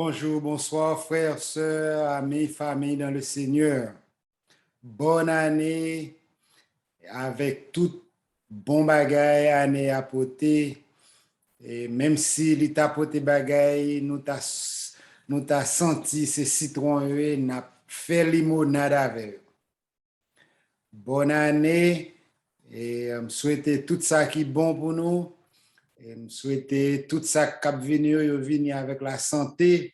Bonjour, bonsoir, frères, sœurs, amis, familles dans le Seigneur. Bonne année avec tout bon bagay, année à porter. Et même si l'état porté bagay, nous t'a senti ces citrons, n'a fait limonade avec. Bonne année et souhaiter tout ça qui est bon pour nous. Et me souhaiter tout ça qui venu avec la santé,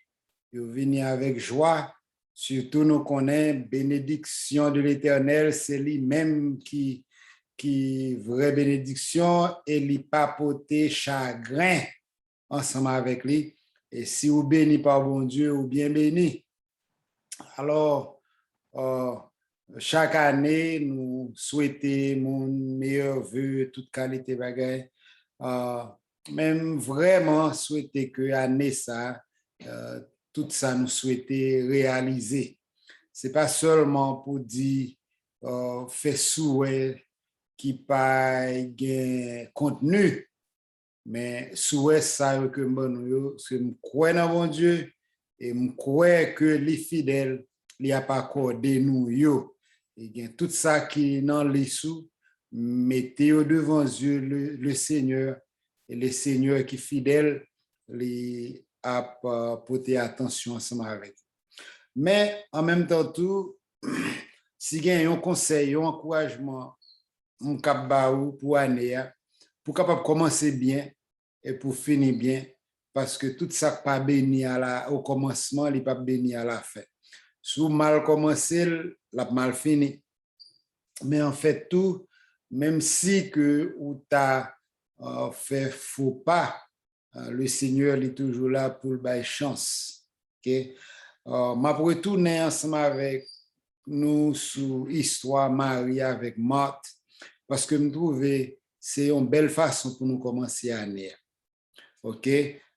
venu avec joie. Surtout nous connaissons bénédiction de l'Éternel, c'est lui-même qui vraie bénédiction et lui pas porter chagrin ensemble avec lui. Et si vous béni par bon Dieu, ou bien béni. Alors, euh, chaque année, nous souhaitons mon meilleur vœu, toute qualité bagaille. Même vraiment souhaiter que l'année ça, tout ça nous souhaiter réaliser. C'est pas seulement pour dire faire souhait qui pas gain contenu, mais souhait ça que moi que me crois dans bon Dieu et me crois que les fidèles li a pas accordé nous yo. Et bien tout ça qui dans les sous mettez au devant Dieu le Seigneur et le Seigneur qui est fidèle li a porté attention ensemble avec. Mais en même temps tout si il y a un conseil, un encouragement, un cap baou pour année pour capable commencer bien et pour finir bien parce que tout ça pas béni au commencement, il pas béni à la fin. Sous mal commencé, la mal fini. Mais en fait tout, même si que ou t'as fait faux pas, le Seigneur est toujours là pour le bailler chance. Okay? M'a retourner ensemble avec nous sur histoire Marie avec Marthe parce que me trouvais c'est une belle façon pour nous commencer l'année. OK?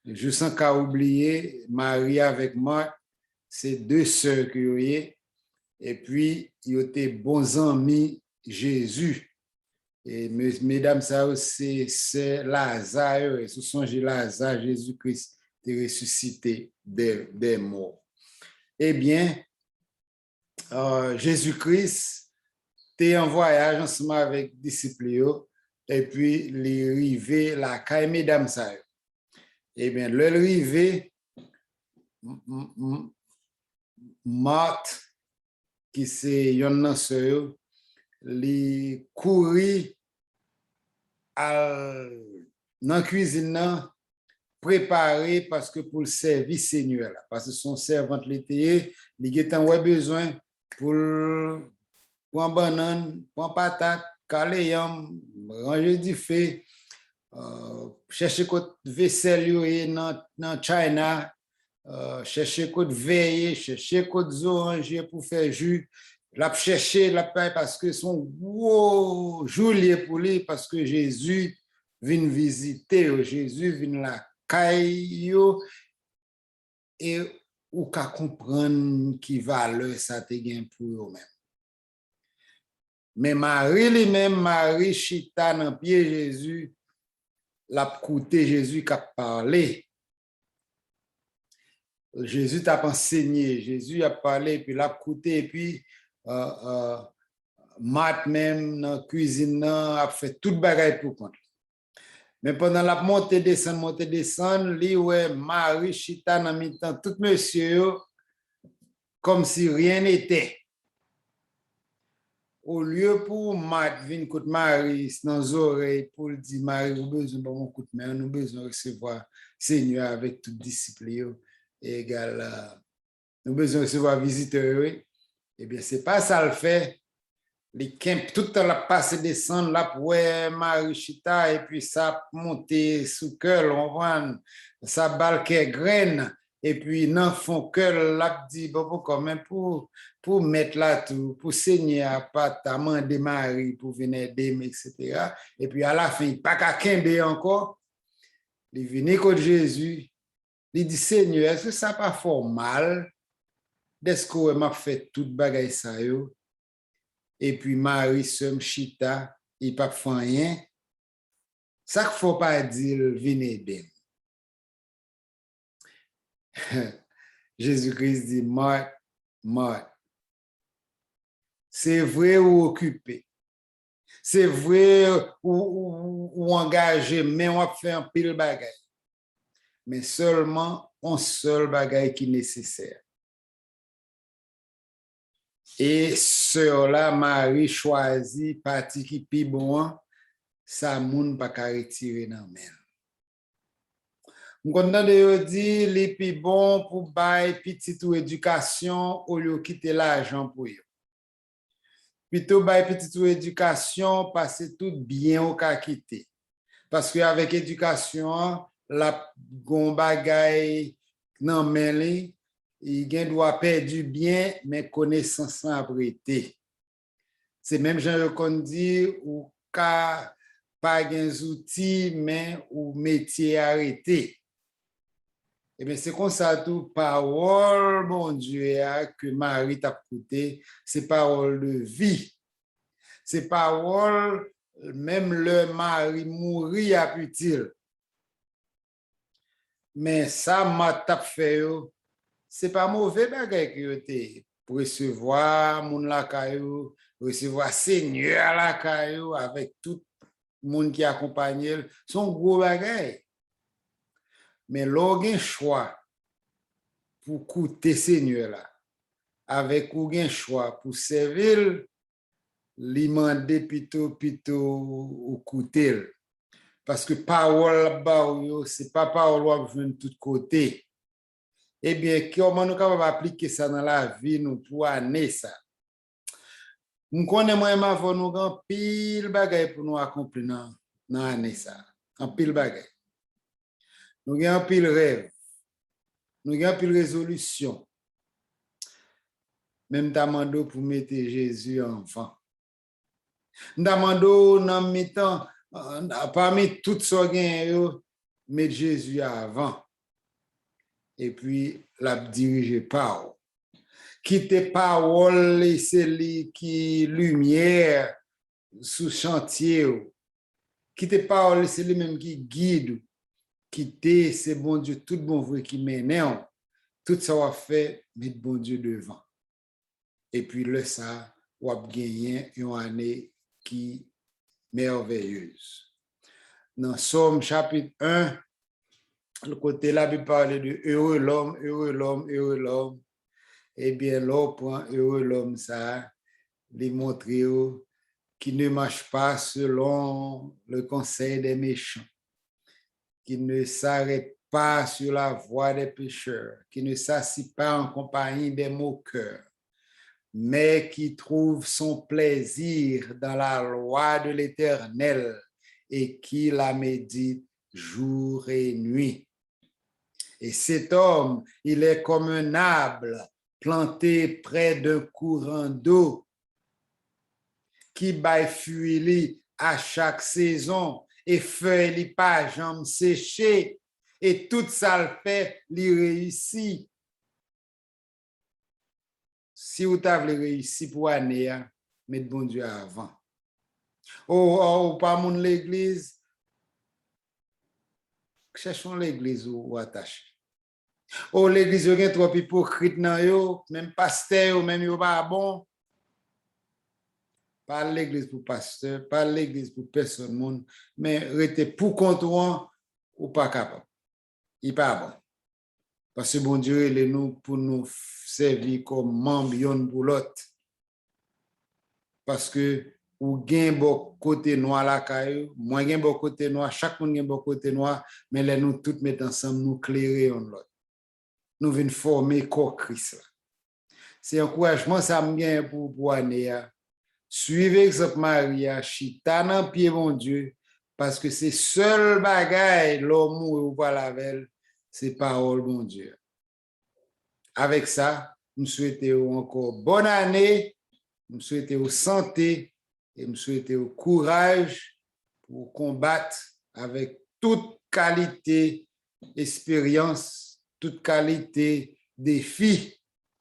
Je sens qu'à oublier Marie avec Marthe, c'est deux sœurs que vous avez. Et puis, ils étaient bons amis Jésus. Et mesdames, ça c'est Lazare. Et ce sont Lazare, Jésus-Christ est ressuscité des morts. Eh bien, Jésus-Christ était en voyage ensemble avec les disciples. Et puis, les rivés, la caille, mesdames, ça. Eh bien, le rivé, Marthe, qui c'est yon nan sœur, li kouri dans cuisine nan, préparé parce que pour le servir Seigneur là, parce que son servante l'été, il était ouais besoin pour un banane, pour un patate, caler yam, ranger du fait, chercher côté vaisselle dans China, chercher côté veille, chercher côté orange pour faire jus. La chercher la paix parce que son gros jour pour lui parce que Jésus vient visiter, Jésus vient la caille et ou qu'à comprendre qui valeur ça te gain pour eux-mêmes. Mais Marie lui-même, Marie chita dans pied Jésus, l'a écouté Jésus qui a parlé. Jésus t'a enseigné, Jésus a parlé, puis l'a écouté, et puis Marthe même dans la cuisine a fait toute bagaille pour compte. Mais pendant la montée descendre, li ouais Marie chita dans mi-temps tout monsieur comme si rien n'était. Au lieu pour Marthe venir côté Marie dans les oreilles pour dire Marie nous besoin de mon coup de main, nous besoin de recevoir Seigneur avec tout disciple et égal nous besoin de recevoir visiteur. Eh bien c'est pas ça le fait. Les camps, tout le temps, la passe descendre là pour Marie Chita et puis ça monter sous cœur, on voit ça balquet graine et puis dans fond cœur là dit bon quand même pour mettre là tout pour saigner à pas de Marie pour venir aider etc. Et puis à la fin pas qu'à kembe encore il vient contre Jésus il dit Seigneur est-ce que ça pas fort mal d'est-ce que m'a fait toute bagaille ça yo. Et puis Marie se chita, il pas fait rien. Ça qu'il faut pas dire venez bien. Jésus-Christ dit, Marc, Marc, c'est vrai ou occupé. C'est vrai ou engagé, mais on fait un pile bagay. Mais seulement un seul bagay qui est nécessaire. Et sœur-là, Marie choisit parti qui pi bon, ça moun pas ka retirer dans men. M'kontan de yo di, li pi bon pour bay petite ou éducation ou yo quitter l'argent pour yo. Plutôt bay petite ou éducation parce que tout bien ou ka quitter. Parce que avec éducation, la gon bagay nan men li, il gen doit perdre bien, mais connaissance sans prêter. C'est même Jean qu'on dit ou ka pas gen outils, mais ou métier arrêté. Eh bien, c'est comme ça tout parole, mon Dieu, que Marie t'a écouté, c'est parole de vie. C'est parole, même le mari mourir à utile. Mais ça m'a tap fait, c'est pas mauvais bagay que yote pour recevoir mon la caillou, recevoir Seigneur la caillou avec tout le monde qui accompagne, son gros bagay. Mais l'organ choix pour coûter Seigneur là, avec aucun choix pour servir, li mande plutôt ou coûter. Parce que parole c'est pas parole qui vient de tous côtés. Eh bien, comment nous pouvons appliquer ça dans la vie nous pour année ça? Nous connaissons moi nous avons pile bagay pour nous accomplir dans année ça. En pile bagay. Nous avons pile rêve. Nous avons pile résolution. Même demando pour mettre Jésus enfant. Demando dans mi-temps parmi toutes sortes de mettre Jésus avant. Et puis la diriger par quitter parole laisser li qui lumière sous chantier quitter parole laisser lui même qui guide quitter c'est bon Dieu tout bon vrai qui mène tout ça va fait mettre bon Dieu devant et puis le ça ou a gagné une année qui merveilleuse dans Somme chapitre 1 le côté là il parle de heureux l'homme heureux l'homme heureux l'homme. Eh bien, l'on prend heureux l'homme ça, les montrer qui ne marche pas selon le conseil des méchants, qui ne s'arrête pas sur la voie des pécheurs, qui ne s'assit pas en compagnie des moqueurs, mais qui trouve son plaisir dans la loi de l'Éternel et qui la médite jour et nuit. Et cet homme, il est comme un arbre planté près d'un courant d'eau qui baille fruit à chaque saison et feuilles li pas jamais séché et tout ça le fait li réussit. Si vous avez réussi pour année, mettez bon Dieu avant. Pas mon l'église, cherchons l'église ou attaché. L'église yo gen trop hypocrite nan yo, même pasteur même yo pas bon. Pas l'église pour pasteur, pas l'église pour personne monde, mais rete pour contrôle ou pas capable. Il pas bon. Parce que bon Dieu il est nous pour nous servir comme membre pour l'autre. Parce que ou gen bon côté noir la caillou, moi gen bon côté noir, chaque monde gen bon côté noir, mais les nous toutes mettre ensemble nous clairer on l'autre. Nous venons former corps Christ. C'est un encouragement ça me gagne pour année. Suivez exemple Maria, chita nan pied mon Dieu, parce que c'est seul bagaille l'homme ou pas la veille, c'est parole mon Dieu. Avec ça, nous souhaitons encore bonne année, nous souhaitons santé et nous souhaitons courage pour combattre avec toute qualité, expérience, toute qualité, défi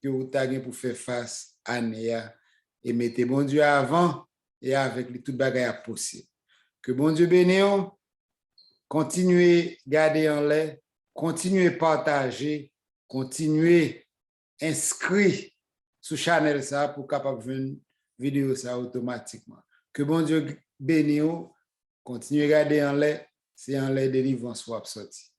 que vous avez pour faire face à Néa. Et mettez bon Dieu avant et avec les tout bagaille possible. Que bon Dieu bénisse, continuez garder en l'air, continuez partager, continuez inscrit sur channel ça pour capable voir vidéo ça automatiquement. Que bon Dieu bénisse, continuez à regarder en l'air, c'est en l'air délivrance soit sorti.